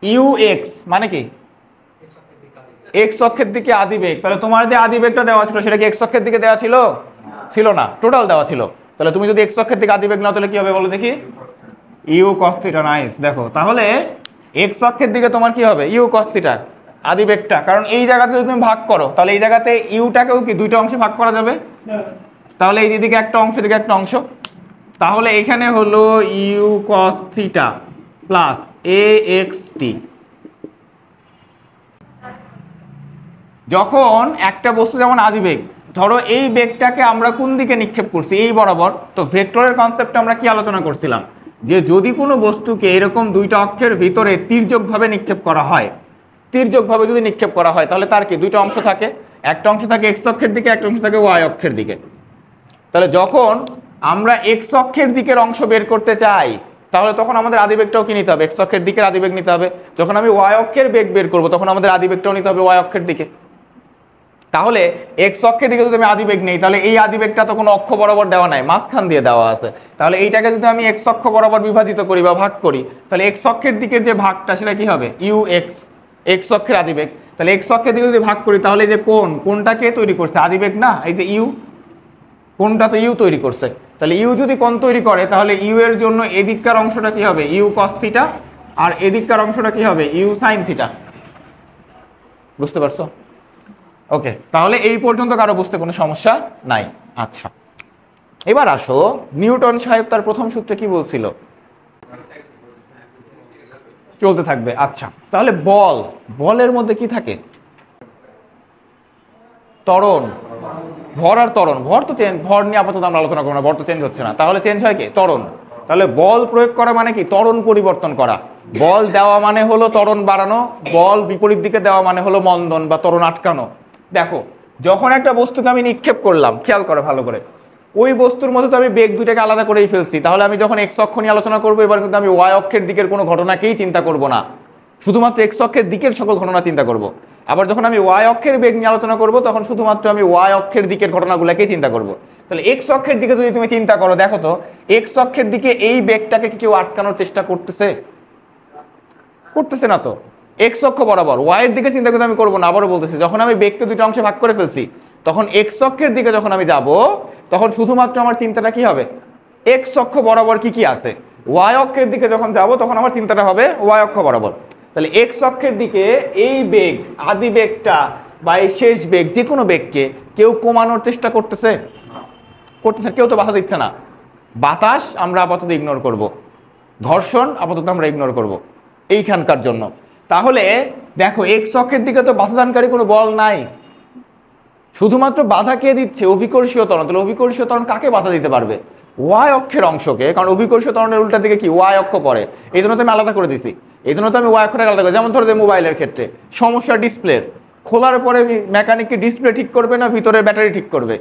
ইউ এক্স মানে কি? এক্স অক্ষের দিকে আদি বেগ। তাহলে তোমার যে আদি বেগটা দেওয়া ছিল, সেটা কি এক্স অক্ষের দিকে দেওয়া ছিল? ছিল না, টোটাল দেওয়া ছিল। তাহলে তুমি যদি এক্স অক্ষের দিকে আদি বেগ নাও, তাহলে কি হবে বলো দেখি? U cos theta. নাইস। দেখো, তাহলে এক্স অক্ষের দিকে তোমার কি হবে? ইউ কস থিটা, আদি বেগটা। কারণ এই জায়গাতে যদি তুমি ভাগ করো, তাহলে এই জায়গাতে ইউটাকেও কি দুইটা অংশে ভাগ করা যাবে? তাহলে এই দিকে একটা অংশ, দিকে একটা অংশ, তাহলে এখানে হলো u cos theta plus a x t. যখন একটা বস্তু যেমন আদি বেগ, ধরো এই বেগটাকে আমরা কোন দিকে নিক্ষেপ করছি? এই বরাবর। তো ভেক্টরের কনসেপ্টে আমরা কি আলোচনা করছিলাম? যে যদি কোনো বস্তুকে এরকম দুইটা অক্ষের ভিতরে তির্যকভাবে নিক্ষেপ করা হয়, তির্যকভাবে যদি নিক্ষেপ করা হয়, তাহলে তার কি দুইটা অংশ থাকে, একটা অংশ থাকে এক্স অক্ষের দিকে, একটা অংশ থাকে ওয়াই অক্ষের দিকে। তাহলে যখন আমরা এক্স অক্ষের দিকের অংশ বের করতে চাই, তাহলে তখন আমাদের আদিবেগটাও কি নিতে হবে? এক্স অক্ষের দিকের আদিবেগ নিতে হবে। যখন আমি ওয়াই অক্ষের বেগ বের করবো, তখন আমাদের আদিবেগটাও নিতে হবে ওয়াই অক্ষের দিকে। তাহলে এক্স অক্ষের দিকে যদি আমি আদিবেগ নেই, তাহলে এই আদিবেগটা তো কোনো অক্ষ বরাবর দেওয়া নাই, মাঝখান দিয়ে দেওয়া আছে। তাহলে এইটাকে যদি আমি এক্স অক্ষ বরাবর বিভাজিত করি বা ভাগ করি, তাহলে এক্স অক্ষের দিকের যে ভাগটা, সেটা কি হবে? ইউ এক্স, এক্স অক্ষের আদিবেগ। তাহলে এক্স অক্ষের দিকে যদি ভাগ করি, তাহলে যে কোনটা কে তৈরি করছে? আদিবেগ না, এই যে ইউ, কোনটা তো ইউ তৈরি করছে। তাহলে ইউ যদি কোণ তৈরি করে, তাহলে ইউ এর জন্য এদিককার অংশটা কি হবে? ইউ কস থিটা, আর এদিককার অংশটা কি হবে? U sine theta. বুঝতে পারছো? ওকে, তাহলে এই পর্যন্ত কারো বুঝতে কোনো সমস্যা নাই। আচ্ছা, এবার আসো, নিউটন সাহেব তার প্রথম সূত্রে কি বলছিল? চলতে থাকবে। আচ্ছা, তাহলে বল, বলের মধ্যে কি থাকে? ত্বরণ। ভর আর ত্বরণ। ভর তো চেঞ্জ, ভর নিয়ে আপাতত আমরা আলোচনা করবো না, ভর তো চেঞ্জ হচ্ছে না। তাহলে চেঞ্জ হয় কি? ত্বরণ। তাহলে বল প্রয়োগ করা মানে কি? ত্বরণ পরিবর্তন করা। বল দেওয়া মানে হলো ত্বরণ বাড়ানো, বল বিপরীত দিকে দেওয়া মানে হলো মন্দন বা ত্বরণ আটকানো। দেখো, যখন একটা বস্তুকে আমি নিক্ষেপ করলাম, খেয়াল করো ভালো করে, ওই বস্তুর মধ্যে তো আমি বেগ দুইটাকে আলাদা করেই ফেলছি। তাহলে আমি যখন এক্স অক্ষ নিয়ে আলোচনা করবো, এবার কিন্তু আমি ওয়াই অক্ষের দিকের কোনো ঘটনাকেই চিন্তা করব না, শুধুমাত্র এক্স অক্ষের দিকের সকল ঘটনা চিন্তা করব। আবার যখন আমি ওয়াই অক্ষের বেগ নিয়ে আলোচনা করব, তখন শুধুমাত্র আমি ওয়াই অক্ষের দিকের ঘটনাগুলোকেই চিন্তা করব। তাহলে এক্স অক্ষের দিকে যদি তুমি চিন্তা করো, দেখো তো এক্স অক্ষের দিকে এই বেগটাকে কি কেউ আটকানোর চেষ্টা করতেছে? করতেছে না তো। এক্স অক্ষ বরাবর ওয়াই এর দিকে চিন্তা কিন্তু আমি করবো না। আবারও বলতেছি, যখন আমি বেগকে দুইটা অংশে ভাগ করে ফেলছি, তখন এক্স অক্ষের দিকে যখন আমি যাব, তখন শুধুমাত্র আমার চিন্তাটা কি হবে? এক্স অক্ষ বরাবর কি কি আছে। ওয়াই অক্ষের দিকে যখন যাব, তখন আমার চিন্তাটা হবে ওয়াই অক্ষ বরাবর। তাহলে এক্স অক্ষের দিকে এই বেগ, আদি বেগটা বা এই শেষ বেগ, যে কোনো বেগকে কেউ কমানোর চেষ্টা করতেছে? করতেছে, কেউ তো বাধা দিচ্ছে না। বাতাস আমরা আপাতত ইগনোর করব, ঘর্ষণ আপাতত আমরা ইগনোর করব এইখানকার জন্য। তাহলে দেখো এক্স অক্ষের দিকে তো বাধাদানকারী কোনো বল নাই, শুধুমাত্র বাধা কে দিচ্ছে? অভিকর্ষীয় ত্বরণ। তাহলে অভিকর্ষীয় ত্বরণ কাকে বাধা দিতে পারবে? ওয়াই অক্ষের অংশকে, কারণ অভিকর্ষীয় ত্বরণের উল্টা দিকে কি ওয়াই অক্ষ পড়ে, এই জন্য তো আমি আলাদা করে দিছি, এই জন্য তো আমি ওয়াই অক্ষটাকে আলাদা করি। যেমন ধরো যে মোবাইলের ক্ষেত্রে সমস্যা ডিসপ্লের, খোলার পরে মেকানিক কি ডিসপ্লে ঠিক করবে না ভিতরের ব্যাটারি ঠিক করবে?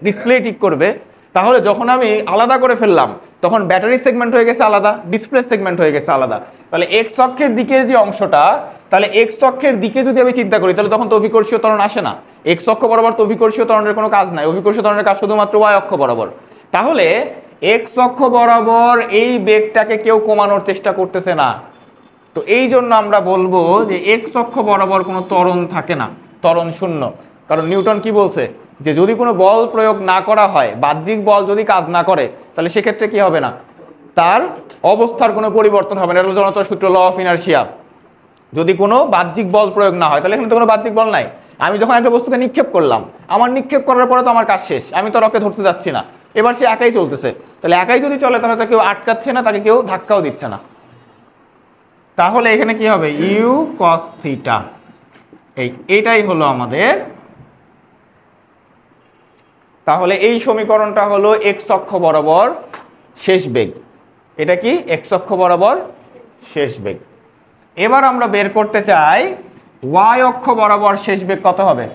ডিসপ্লে ঠিক করবে। তাহলে যখন আমি আলাদা করে ফেললাম তখন ব্যাটারি সেগমেন্ট হয়ে গেছে আলাদা, ডিসপ্লে সেগমেন্ট হয়ে গেছে আলাদা। তাহলে এক্স অক্ষের দিকের যে অংশটা, তাহলে এক্স অক্ষের দিকে যদি আমি চিন্তা করি তাহলে তখন তো অভিকর্ষীয় ত্বরণ আসে না। এক্স অক্ষ বরাবর তো অভিকর্ষীয় ত্বরণের কোনো কাজ নাই, অভিকর্ষীয় ত্বরণের কাজ শুধুমাত্র ওয়াই অক্ষ বরাবর। তাহলে এক্স অক্ষ বরাবর এই বেগটাকে কেউ কমানোর চেষ্টা করতেছে না। তো এই জন্য আমরা বলবো যে এক্স অক্ষ বরাবর কোনো ত্বরণ থাকে না, ত্বরণ শূন্য। কারণ নিউটন কি বলছে যে যদি কোনো বল প্রয়োগ না করা হয়, বাহ্যিক বল যদি কাজ না করে, তাহলে সেক্ষেত্রে কি হবে না, তার অবস্থার কোনো পরিবর্তন হবে না। এটা হলো জনতার সূত্র, ল অফ ইনারশিয়া। যদি কোনো বাহ্যিক বল প্রয়োগ না হয়, তাহলে এখানে তো কোনো বাহ্যিক বল নাই। আমি যখন একটা বস্তুকে নিক্ষেপ করলাম, আমার নিক্ষেপ করার পরে তো আমার কাজ শেষ, আমি তো রকে ধরতে যাচ্ছি না, এবার সে একাই চলতেছে। তাহলে একাই যদি চলে তাহলে তাকে কেউ আটকাচ্ছে না, তাকে কেউ ধাক্কাও দিচ্ছে না। তাহলে এখানে কি হবে, ইউ কস থিটা। এইটাই হলো আমাদের। তাহলে এই সমীকরণটা হলো এক্স অক্ষ বরাবর শেষ বেগ। এটা কি এক্স অক্ষ বরাবর শেষ বেগ। এবার আমরা বের করতে চাই ওয়াই অক্ষ বরাবর শেষ বেগ কত হবে।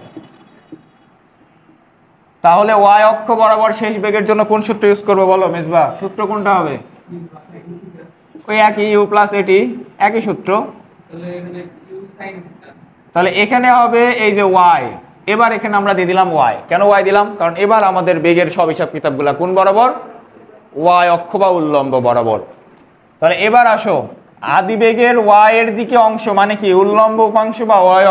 তাহলে ওয়াই অক্ষ বরাবর শেষ বেগের জন্য কোন সূত্র ইউজ করবো বলো মেজবা? সূত্র কোনটা হবে? ওই একই, ইউ প্লাস এটি, একই সূত্র। তাহলে এখানে হবে এই যে ওয়াই, এবার এখানে আমরা দিয়ে দিলাম ওয়াই। কেন ওয়াই দিলাম? কারণ এবার আমাদের বেগের সব হিসাব কিতাবগুলা কোন বরাবর? ওয়াই অক্ষ বা উল্লম্ব বরাবর। তাহলে এবার আসো, আদি বেগের ওয়াই এর দিকে অংশ মানে কি উল্লম্ব উপাংশ বা ওয়াই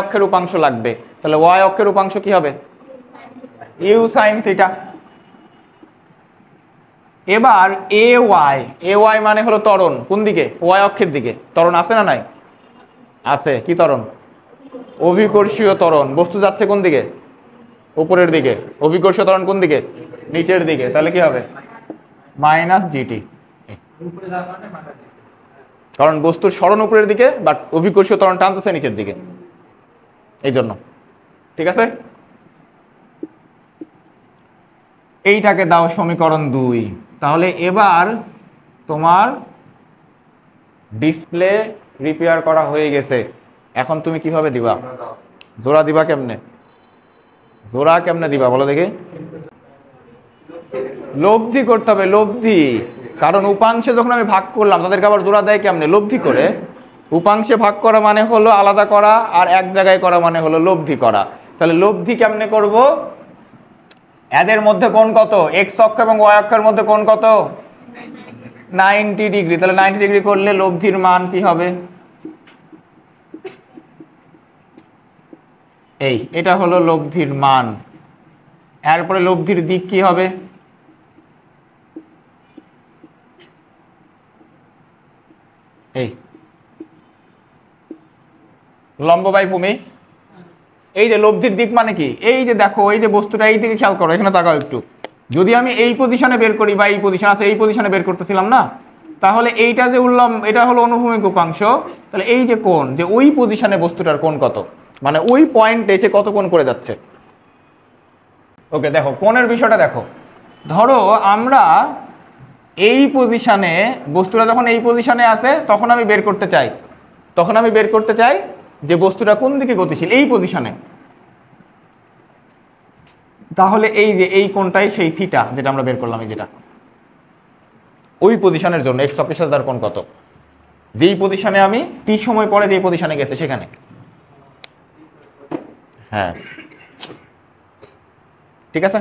অক্ষের উপাংশ লাগবে। তাহলে ওয়াই অক্ষের উপাংশ কি হবে? U sine theta. এবার এ ওয়াই মানে হলো ত্বরণ, কোন দিকে? ওয়াই অক্ষের দিকে। ত্বরণ আছে না নাই? আছে। কি ত্বরণ? অভিকর্ষীয় ত্বরণ। বস্তু যাচ্ছে কোন দিকে? উপরের দিকে। অভিকর্ষীয় ত্বরণ কোন দিকে? নিচের দিকে। তাহলে কি হবে? Minus GT. কারণ বস্তুর সরণ উপরের দিকে, বাট অভিকর্ষীয় ত্বরণ টানতেছে নিচের দিকে, এই জন্য। ঠিক আছে, এইটাকে দাও সমীকরণ 2। তাহলে এবার তোমার ডিসপ্লে রিপেয়ার করা হয়ে গেছে। এখন তুমি কিভাবে দিবা? জোড়া দিবা কেমনে? জোড়া কেমনে দিবা বলো দেখি? লব্ধি করতে হবে, লব্ধি। কারণ উপাংশে যখন আমি ভাগ করলাম তাদেরকে আবার জোড়া দেয় কেমনে? লব্ধি করে। উপাংশে ভাগ করা মানে হলো আলাদা করা, আর এক জায়গায় করা মানে হলো লব্ধি করা। তাহলে লব্ধি কেমনে করব? এদের মধ্যে কোণ কত? এক্স অক্ষ এবং ওয়াই অক্ষের মধ্যে কোণ কত? 90 ডিগ্রি। তাহলে 90 ডিগ্রি করলে লব্ধির মান কি হবে? এটা হলো লব্ধির মান। এরপরে লব্ধির দিক কি হবে? লম্ব বাই ভূমি। এই যে লব্ধির দিক মানে কি? এই যে দেখো, এই যে বস্তুটা, এই দিকে খেয়াল করো, এখানে তাকাও একটু। যদি আমি এই পজিশনে বের করি বা এই পজিশন আছে, এই পজিশনে বের করতেছিলাম না, তাহলে এইটা যে উল্লম্ব, এটা হলো অনুভূমিক উপাংশ। তাহলে এই যে কোণ, যে ওই পজিশনে বস্তুটার কোণ কত, মানে ওই পয়েন্টে এসে কত কোণ করে যাচ্ছে। ওকে, দেখো কোণের বিষয়টা দেখো। ধরো আমরা এই পজিশনে, বস্তুটা যখন এই পজিশনে আছে তখন আমি বের করতে চাই যে বস্তুটা কোন দিকে গতিশীল, এই পজিশনে। তাহলে এই যে এই কোণটাই সেই থিটা যেটা আমরা বের করলাম, এই যেটা ওই পজিশনের জন্য এক্স অক্ষের সাথে তার কোণ কত, যেই পজিশনে আমি টি সময় পরে যেই পজিশনে গেছে সেখানে। হ্যাঁ, ঠিক আছে।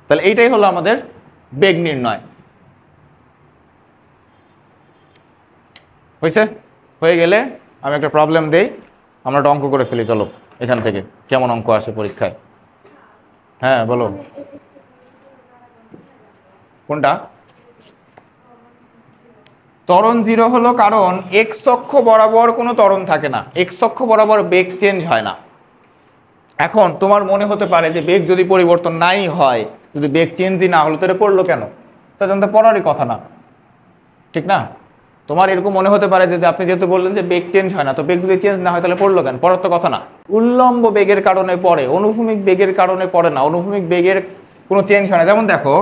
তাহলে এইটাই হলো আমাদের বেগ নির্ণয়। হয়েছে? হয়ে গেলে আমি একটা প্রবলেম দেই, আমরা একটা অঙ্ক করে ফেলি। চলো এখান থেকে কেমন অঙ্ক আসে পরীক্ষায়। হ্যাঁ বলো, কোনটা? ত্বরণ 0 হলো কারণ এক্স অক্ষ বরাবর কোনো ত্বরণ থাকে না, এক্স অক্ষ বরাবর বেগ চেঞ্জ হয় না। এখন তোমার মনে হতে পারে যে বেগ যদি পরিবর্তন নাই হয়, যদি বেগ চেঞ্জই না হলো, তো এটা করলো কেন? তা জানতে পড়ারই কথা না, ঠিক না? তোমার এরকম মনে হতে পারে যে আপনি যেহেতু বললেন যে বেগ চেঞ্জ হয় না, তো বেগ যদি চেঞ্জ না হয় তাহলে পড়লো কেন? পড়ার তো কথা না। উল্লম্ব বেগের কারণে পড়ে, অনুভূমিক বেগের কারণে পড়ে না। অনুভূমিক বেগের কোনো চেঞ্জ হয় না। যেমন দেখো,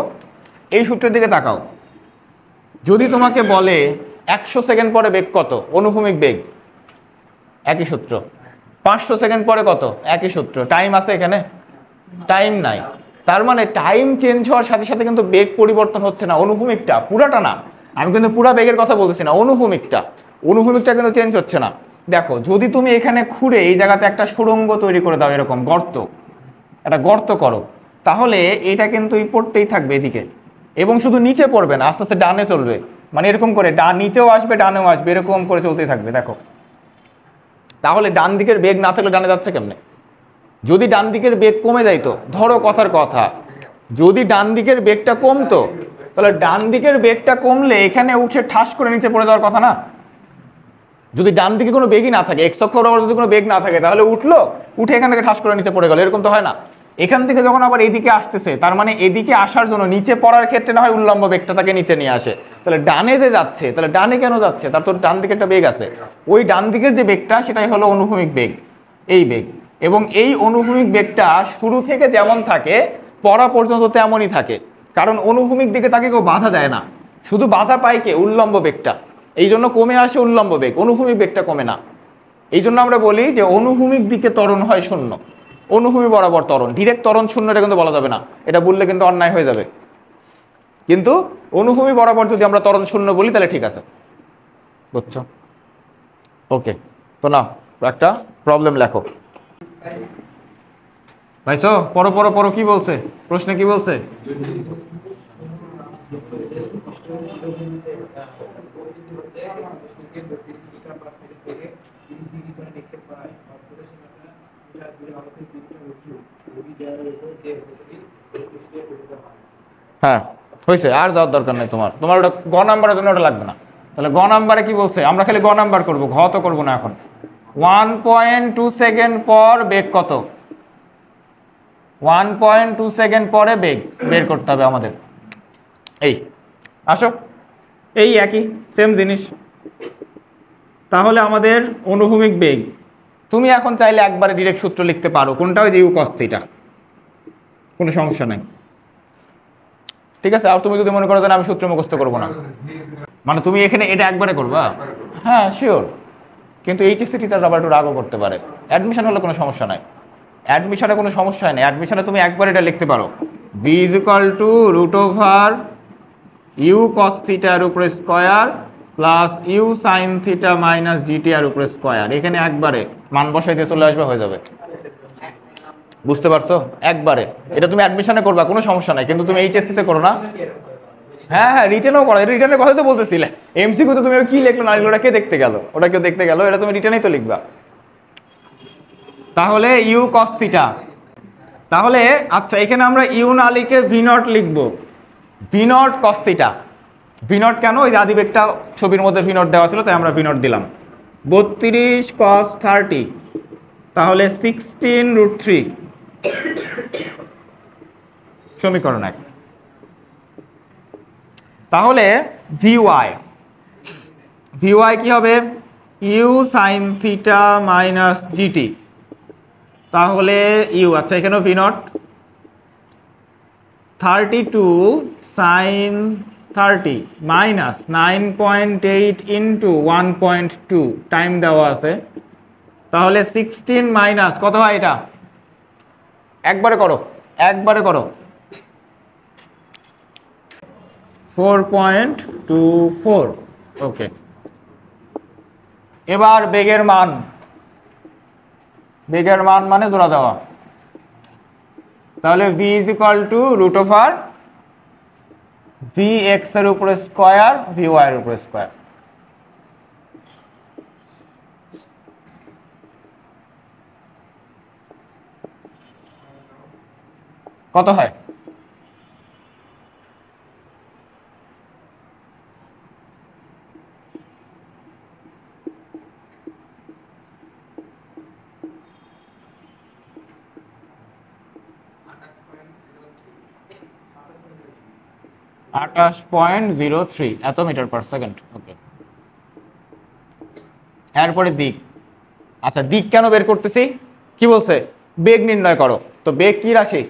এই সূত্রের দিকে তাকাও। যদি তোমাকে বলে 100 সেকেন্ড পরে বেগ কত, অনুভূমিক বেগ, একই সূত্র। 500 সেকেন্ড পরে কত, একই সূত্র। টাইম আছে এখানে? টাইম নাই। তার মানে টাইম চেঞ্জ হওয়ার সাথে সাথে কিন্তু বেগ পরিবর্তন হচ্ছে না, অনুভূমিকটা, পুরাটা না। আমি কিন্তু পুরা বেগের কথা বলতেছি না, অনুভূমিকটা। অনুভূমিকটা কিন্তু চেঞ্জ হচ্ছে না। দেখো, যদি তুমি এখানে খুঁড়ে এই জায়গাতে একটা সুড়ঙ্গ তৈরি করে দাও, এরকম গর্ত, একটা গর্ত করো, তাহলে এটা কিন্তু পড়তেই থাকবে এদিকে, এবং শুধু নিচে পড়বে না, আস্তে আস্তে ডানে চলবে। মানে এরকম করে নিচেও আসবে, ডানেও আসবে, এরকম করে চলতেই থাকবে। দেখো, তাহলে ডান দিকের বেগ না থাকলে ডানে যাচ্ছে কেমনে? যদি ডান দিকের বেগ কমে যাইতো, ধরো কথার কথা, যদি ডান দিকের বেগটা কমতো, তাহলে ডান দিকের বেগটা কমলে এখানে উঠে ঠাস করে নিচে পড়ে যাওয়ার কথা না? যদি ডান দিকে কোনো বেগই না থাকে, এক্স অক্ষ বরাবর যদি কোনো বেগ না থাকে, তাহলে উঠলো, উঠে এখান থেকে ঠাস করে নিচে পড়ে গেল, এরকম তো হয় না। এখান থেকে যখন আবার এদিকে আসতেছে, তার মানে এদিকে আসার জন্য নিচে পড়ার ক্ষেত্রে না হয় উল্লম্ব বেগটা তাকে নিচে নিয়ে আসে। তাহলে ডানে যে যাচ্ছে, তাহলে ডানে কেন যাচ্ছে? তার তো ডান দিকে একটা বেগ আছে। ওই ডান দিকের যে বেগটা, সেটাই হলো অনুভূমিক বেগ, এই বেগ। এবং এই অনুভূমিক বেগটা শুরু থেকে যেমন থাকে, পড়া পর্যন্ত তেমনই থাকে। কারণ অনুভূমিক দিকে তাকে কেউ বাধা দেয় না, শুধু বাধা পায় কে? উল্লম্ব বেগটা। এই জন্য কমে আসে উল্লম্ব বেগ, অনুভূমিক বেগটা কমে না। এই জন্য আমরা বলি যে অনুভূমিক দিকে ত্বরণ হয় শূন্য, অনুভূমি বরাবর ত্বরণ। ডিরেক্ট ত্বরণ শূন্য এটা কিন্তু বলা যাবে না, এটা বললে কিন্তু অন্যায় হয়ে যাবে। কিন্তু অনুভূমি বরাবর যদি আমরা ত্বরণ শূন্য বলি তাহলে ঠিক আছে, বুঝছো? ওকে, তো না একটা প্রবলেম লেখো। ভাইসো, পড়ো পড়ো পড়ো, কি বলছে প্রশ্নে, কি বলছে? হ্যাঁ, হয়েছে, আর যাওয়ার দরকার নেই তোমার। তোমার ওটা গ নাম্বারের জন্য ওটা লাগবে না। তাহলে গ নাম্বারে কি বলছে? আমরা খালি গ নাম্বার করবো, ঘ তো করবো না এখন। 1.2 সেকেন্ড পর বেগ কত? 1.2 সেকেন্ড পরে বেগ বের করতে হবে আমাদের। এই আসো, এই একই সেম জিনিস। তাহলে আমাদের অনুভূমিক বেগ, তুমি এখন চাইলে একবারে ডিরেক্ট সূত্র লিখতে পারো, কোনটা? ওই যে ইউ কস থিটা, কোনো সমস্যা নাই, ঠিক আছে? আর তুমি যদি মনে করো যে আমি সূত্র মুখস্থ করবো না, মানে তুমি এখানে এটা একবারে করবা, হ্যাঁ শিওর। কিন্তু এইচএসসি টিচার আবার একটু রাগও করতে পারে। অ্যাডমিশন হলে কোনো সমস্যা নাই, অ্যাডমিশনে কোনো সমস্যা নেই। অ্যাডমিশনে তুমি একবার এটা লিখতে পারো, v is equal to root over u cos থিটার উপরে square plus u sine theta minus g t আর উপরে স্কোয়ার। এখানে একবারে মান বসাই দিয়ে চলে আসবে, হয়ে যাবে। বুঝতে পারছো? একবারে এটা তুমি অ্যাডমিশনে করবা, কোনো সমস্যা নাই, কিন্তু তুমি এইচএসসি তে করো না। হ্যাঁ হ্যাঁ, রিটেনও করো, এটা রিটেনের কথা তো বলতেছিলে। এমসিকিউ তো তুমি কি লিখলো না লিখলো ওটা কে দেখতে গেল? ওটা কেউ দেখতে গেল? এটা তুমি রিটেনেই তো লিখবা। তাহলে ইউ কস থিটা, তাহলে আচ্ছা এখানে আমরা ইউ না লিখে ভি নট লিখবো, V naught cos theta. V naught কেন? ওই যে আদিবেগটা ছবির মধ্যে ভি নট দেওয়া ছিল, তাই আমরা ভি নট দিলাম। 32 cos 30, তাহলে 16 রুট 3, সমীকরণ 1। তাহলে ভিওয়াই, ভিওয়াই কি হবে? U sine theta minus g t. তাহলে ইউ, আচ্ছা এখানেও v naught, 32 sine 30 minus 9.8 into 1.2, time দেওয়া আছে। তাহলে 16 মাইনাস কত হয় এটা? একবারে করো, একবারে করো, 4.24। ওকে, এবার বেগের মান, বেগের মান মানে জোড়া দেওয়া। তাহলে v is equal to root over v x এর উপরে স্কোয়ার ভি ওয়াই এর উপরে স্কোয়ার। কত হয়? 28.03 এত মিটার পার সেকেন্ড। ওকে, এরপরে দিক। আচ্ছা, দিক কেন বের করতেছি? কি বলছে? বেগ নির্ণয় করো। তো বেগ কি রাশি?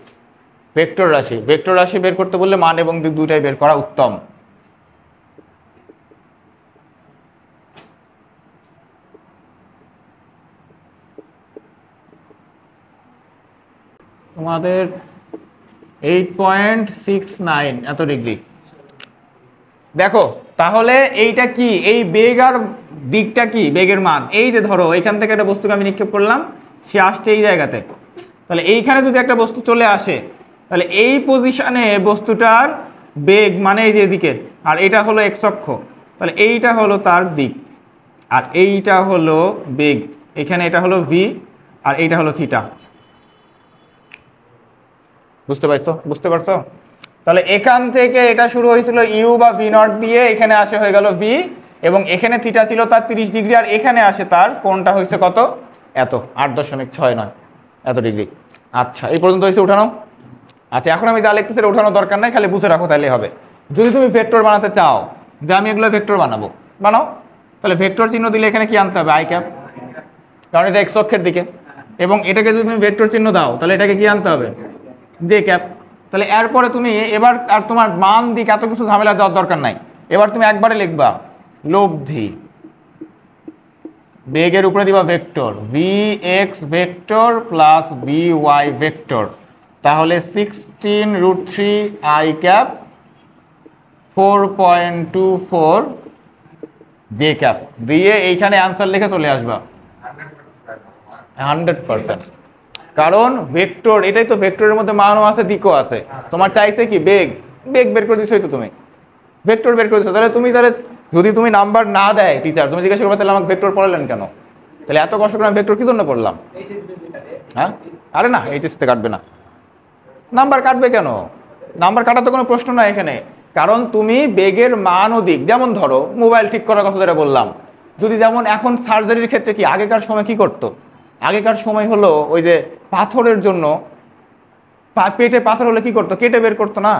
ভেক্টর রাশি। ভেক্টর রাশি বের করতে বললে মান এবং দিক দুটাই বের করা উত্তম। তোমাদের 8.69 এত ডিগ্রি। দেখো তাহলে এইটা কি? এই বেগ আর দিকটা কি? বেগের মান। এই যে ধরো এইখান থেকে একটা বস্তুকে আমি নিক্ষেপ করলাম, সে আসছে এই জায়গাতে। তাহলে এইখানে যদি একটা বস্তু চলে আসে, তাহলে এই পজিশনে বস্তুটার বেগ মানে এই যে এদিকে, আর এটা হলো এক্স অক্ষ, তাহলে এইটা হলো তার দিক, আর এইটা হলো বেগ। এখানে এটা হলো ভি, আর এইটা হলো থিটা। বুঝতে পারছো? বুঝতে পারছো? তাহলে এখান থেকে এটা শুরু হয়েছিল ইউ বা ভি নট দিয়ে, এখানে আসে হয়ে গেল ভি, এবং এখানে থিটা ছিল তার 30 ডিগ্রি, আর এখানে আসে তার কোণটা হয়েছে কত? এত 8.69 এত ডিগ্রি। আচ্ছা, এই পর্যন্ত হয়েছে উঠানো। আচ্ছা, এখন আমি যা লিখতেছি এটা উঠানোর দরকার নাই, খালি বুঝে রাখো তাহলে হবে। যদি তুমি ভেক্টর বানাতে চাও, যে আমি এগুলো ভেক্টর বানাবো, বানাও। তাহলে ভেক্টর চিহ্ন দিলে এখানে কি আনতে হবে? আই ক্যাপ, কারণ এটা এক্স অক্ষের দিকে। এবং এটাকে যদি তুমি ভেক্টর চিহ্ন দাও, তাহলে এটাকে কি আনতে হবে? J cap. তাহলে এরপরে তুমি এবার আর তোমার মান দিক এত কিছু ঝামেলা যাওয়ার দরকার নাই। এবার তুমি একবারে লিখবা লব্ধি, বেগের উপরে দিবা vector v x vector plus v y vector. তাহলে 16√3 আই ক্যাপ 4.24 জে ক্যাপ দিয়ে এইখানে আনসার লিখে চলে আসবা 100%। কারণ ভেক্টর, এটাই তো, ভেক্টরের মধ্যে মানও আছে দিকও আছে। তোমার চাইছে কি? বেগ। বেগ বের করে দিছোই তো তুমি, ভেক্টর বের করে দিছো। তাহলে যদি তুমি নাম্বার না দেয় টিচার, তুমি জিজ্ঞাসা করবে তাহলে আমাকে ভেক্টর পড়ালেন কেন? তাহলে এত কষ্ট করে আমি ভেক্টর কি জন্য পড়লাম? হ্যাঁ, আরে না, এইচএস তে কাটবে না। নাম্বার কাটবে কেন? নাম্বার কাটার তো কোনো প্রশ্ন না এখানে। কারণ তুমি বেগের মান ও দিক, যেমন ধরো মোবাইল ঠিক করার কথা যেটা বললাম, যদি যেমন এখন সার্জারির ক্ষেত্রে কি আগেকার সময় কি করতো? আগেকার সময় হলো ওই যে পাথরের জন্য পেটে পাথর হলে কি করতো? কেটে বের করতো না?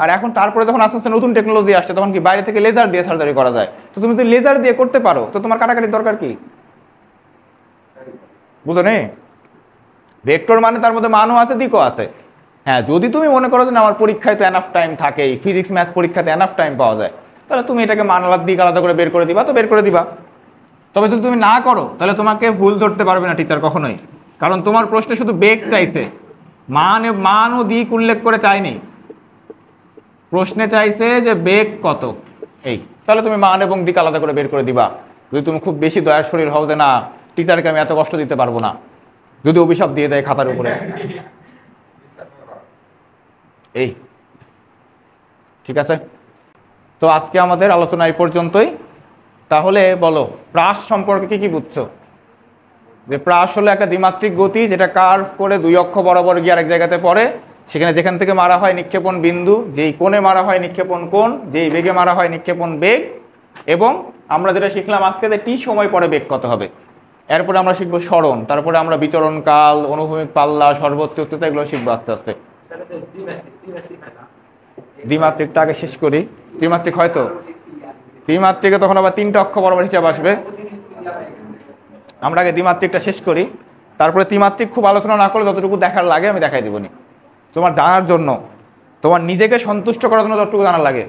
আর এখন তারপরে যখন আস্তে আস্তে নতুন টেকনোলজি আসছে, তখন কি বাইরে থেকে লেজার দিয়ে সার্জারি করা যায়। তো তুমি যদি লেজার দিয়ে করতে পারো, তো তোমার কাটাকাটির দরকার কি? বুঝো নে? ভেক্টর মানে তার মধ্যে মানও আছে দিকও আছে। হ্যাঁ, যদি তুমি মনে করো যে আমার পরীক্ষায় তো এনাফ টাইম থাকে, ফিজিক্স ম্যাথ পরীক্ষাতে এনাফ টাইম পাওয়া যায়, তাহলে তুমি এটাকে মান আলাদা দিক আলাদা করে বের করে দিবা, তো বের করে দিবা। তবে যদি তুমি না করো, তাহলে তোমাকে ভুল ধরতে পারবে না টিচার কখনোই। কারণ তোমার প্রশ্নে শুধু বেগ চাইছে, মান ও দিক উল্লেখ করে চাইনি। প্রশ্নে চাইছে যে বেগ কত, এই। তাহলে তুমি মান এবং দিক আলাদা করে বের করে দিবা। যদি তুমি খুব বেশি দয়ার শরীর হও যে না, টিচারকে আমি এত কষ্ট দিতে পারবো না, যদি অভিশাপ দিয়ে দেয় খাতার উপরে, এই। ঠিক আছে, তো আজকে আমাদের আলোচনা এই পর্যন্তই। তাহলে বলো, প্রাস সম্পর্কে কি কি বুঝছো? যে প্রাস হলো একটা দ্বিমাত্রিক গতি, যেটা কার্ভ করে দুই অক্ষ বরাবর গিয়ে আরেক জায়গাতে পড়ে। সেখানে যেখান থেকে মারা হয় নিক্ষেপণ বিন্দু, যেই কোণে মারা হয় নিক্ষেপণ কোণ, যেই বেগে মারা হয় নিক্ষেপণ বেগ। এবং আমরা যেটা শিখলাম আজকে, যে টি সময় পরে বেগ কত হবে। এরপরে আমরা শিখবো সরণ, তারপরে আমরা বিচরণ কাল, অনুভূমিক পাল্লা, সর্বোচ্চ উচ্চতা, এগুলো শিখবো আস্তে আস্তে। দ্বিমাত্রিকটা আগে শেষ করি। ত্রিমাত্রিক হয়তো, ত্রিমাত্রিকে তখন আবার 3টে অক্ষ বরাবর হিসাব আসবে। আমরা আগে দ্বিমাত্রিকটা শেষ করি, তারপরে ত্রিমাত্রিক খুব আলোচনা না করলে যতটুকু দেখার লাগে আমি দেখাই দেবনি। তোমার জানার জন্য, তোমার নিজেকে সন্তুষ্ট করার জন্য যতটুকু জানার লাগে